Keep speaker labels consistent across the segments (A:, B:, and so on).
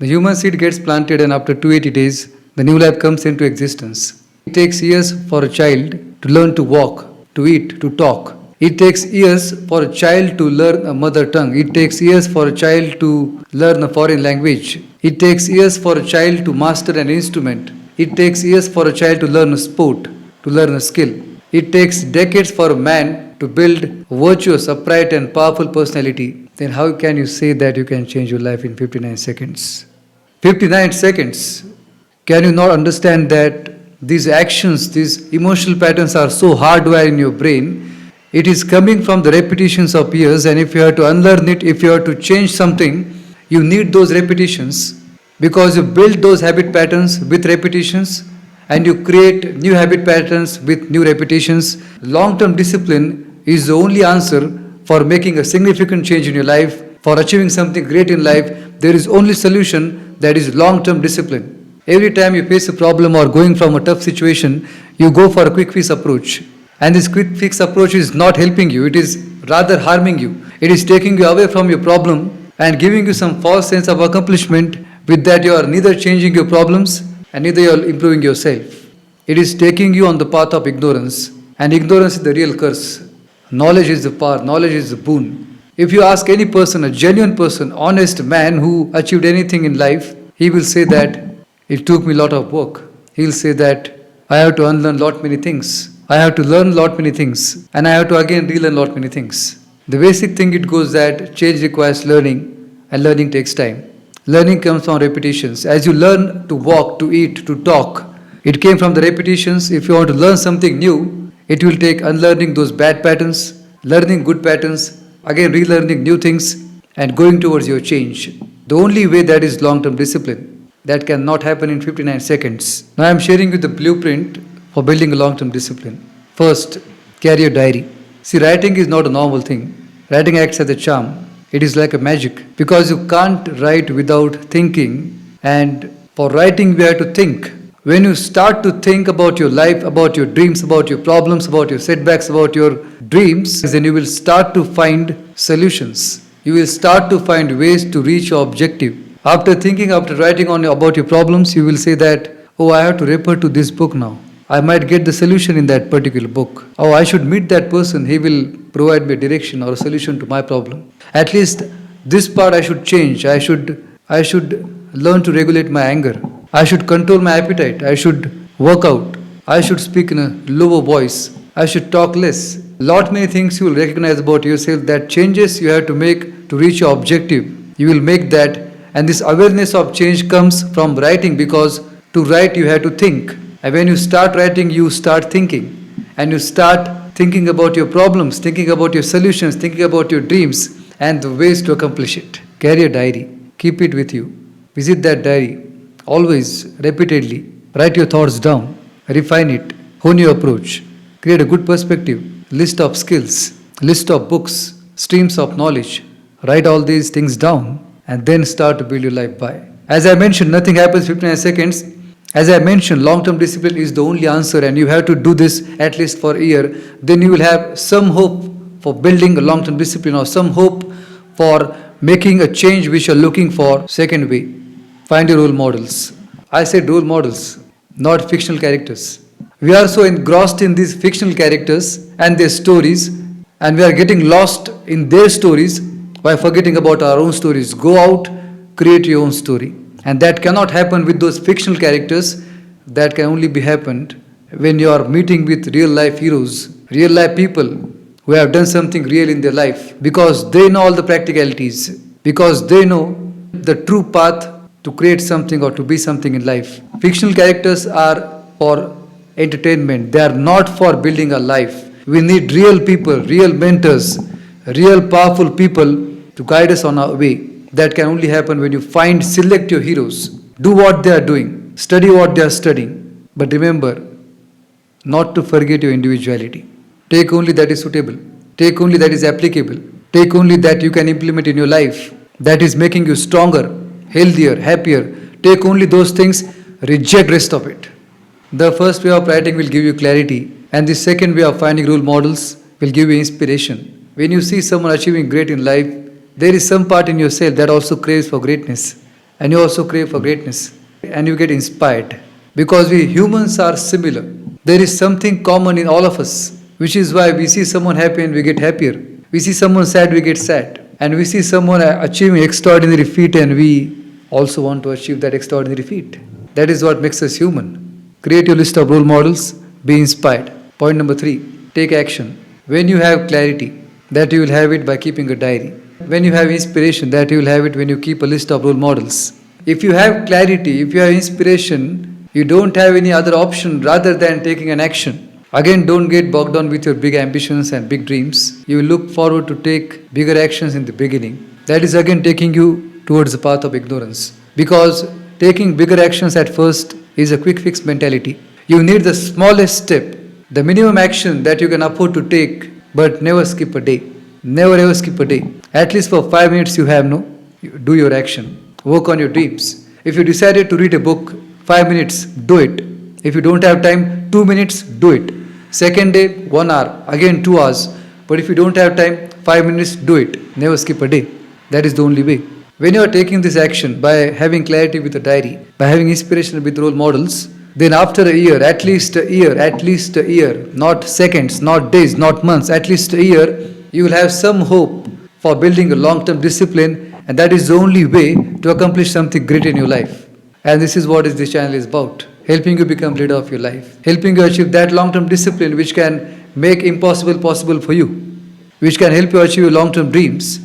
A: The human seed gets planted, and after 280 days, the new life comes into existence. It takes years for a child to learn to walk, to eat, to talk. It takes years for a child to learn a mother tongue. It takes years for a child to learn a foreign language. It takes years for a child to master an instrument. It takes years for a child to learn a sport, to learn a skill. It takes decades for a man to build a virtuous, upright, and powerful personality. Then how can you say that you can change your life in 59 seconds? 59 seconds. Can you not understand that these actions, these emotional patterns are so hardwired in your brain? It is coming from the repetitions of years, and if you have to unlearn it, if you have to change something, you need those repetitions, because you build those habit patterns with repetitions and you create new habit patterns with new repetitions. Long-term discipline is the only answer for making a significant change in your life, for achieving something great in life. There is only solution, that is long-term discipline. Every time you face a problem or going from a tough situation, you go for a quick fix approach. And this quick fix approach is not helping you, it is rather harming you. It is taking you away from your problem and giving you some false sense of accomplishment. With that, you are neither changing your problems and neither you are improving yourself. It is taking you on the path of ignorance, and ignorance is the real curse. Knowledge is the power, knowledge is the boon. If you ask any person, a genuine person, honest man who achieved anything in life, he will say that it took me a lot of work. He will say that I have to unlearn lot many things. I have to learn lot many things, and I have to again relearn lot many things. The basic thing it goes that change requires learning, and learning takes time. Learning comes from repetitions. As you learn to walk, to eat, to talk, it came from the repetitions. If you want to learn something new, it will take unlearning those bad patterns, learning good patterns, again relearning new things, and going towards your change. The only way that is long-term discipline. That cannot happen in 59 seconds. Now I am sharing you the blueprint for building a long-term discipline. First, carry a diary. See, writing is not a normal thing. Writing acts as a charm. It is like a magic, because you can't write without thinking, and for writing we have to think. When you start to think about your life, about your dreams, about your problems, about your setbacks, about your dreams, then you will start to find solutions. You will start to find ways to reach your objective. After thinking, after writing about your problems, you will say that, oh, I have to refer to this book now. I might get the solution in that particular book. Oh, I should meet that person. He will provide me a direction or a solution to my problem. At least this part I should change. I should learn to regulate my anger. I should control my appetite. I should work out. I should speak in a lower voice. I should talk less. Lot many things you will recognize about yourself, that changes you have to make to reach your objective. You will make that, and this awareness of change comes from writing, because to write you have to think. And when you start writing, you start thinking. And you start thinking about your problems, thinking about your solutions, thinking about your dreams and the ways to accomplish it. Carry a diary. Keep it with you. Visit that diary. Always, repeatedly. Write your thoughts down. Refine it. Hone your approach. Create a good perspective. List of skills. List of books. Streams of knowledge. Write all these things down and then start to build your life by. As I mentioned, nothing happens 59 seconds. As I mentioned, long-term discipline is the only answer, and you have to do this at least for a year. Then you will have some hope for building a long-term discipline, or some hope for making a change which you are looking for. Second way, find your role models. I said role models, not fictional characters. We are so engrossed in these fictional characters and their stories, and we are getting lost in their stories by forgetting about our own stories. Go out, create your own story. And that cannot happen with those fictional characters. That can only be happened when you are meeting with real life heroes, real life people who have done something real in their life, because they know all the practicalities, because they know the true path to create something or to be something in life. Fictional characters are for entertainment. They are not for building a life. We need real people, real mentors, real powerful people to guide us on our way. That can only happen when you select your heroes. Do what they are doing. Study what they are studying. But remember, not to forget your individuality. Take only that is suitable. Take only that is applicable. Take only that you can implement in your life. That is making you stronger, healthier, happier. Take only those things. Reject rest of it. The first way of writing will give you clarity, and the second way of finding role models will give you inspiration. When you see someone achieving great in life, there is some part in yourself that also craves for greatness. and you also crave for greatness, and you get inspired. Because we humans are similar. There is something common in all of us, which is why we see someone happy and we get happier. We see someone sad, we get sad. And we see someone achieving extraordinary feat and we also want to achieve that extraordinary feat. That is what makes us human. Create your list of role models, be inspired. Point number 3, take action. When you have clarity, that you will have it by keeping a diary. When you have inspiration, that you will have it when you keep a list of role models. If you have clarity, if you have inspiration, you don't have any other option rather than taking an action. Again, don't get bogged down with your big ambitions and big dreams. You will look forward to take bigger actions in the beginning. That is again taking you towards the path of ignorance. Because taking bigger actions at first is a quick fix mentality. You need the smallest step, the minimum action that you can afford to take, but never skip a day. Never ever skip a day. At least for 5 minutes you have do your action. Work on your dreams. If you decided to read a book, 5 minutes, do it. If you don't have time, 2 minutes, do it. Second day, 1 hour, again 2 hours. But if you don't have time, 5 minutes, do it. Never skip a day. That is the only way. When you are taking this action by having clarity with a diary, by having inspiration with role models, then after a year, at least a year, not seconds, not days, not months, at least a year, you will have some hope for building a long-term discipline, and that is the only way to accomplish something great in your life. And this is what this channel is about. Helping you become leader of your life. Helping you achieve that long-term discipline which can make impossible possible for you. Which can help you achieve your long-term dreams,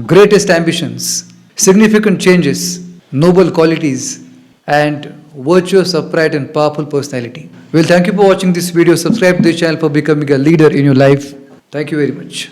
A: greatest ambitions, significant changes, noble qualities, and virtuous, upright and powerful personality. Well, thank you for watching this video. Subscribe to this channel for becoming a leader in your life. Thank you very much.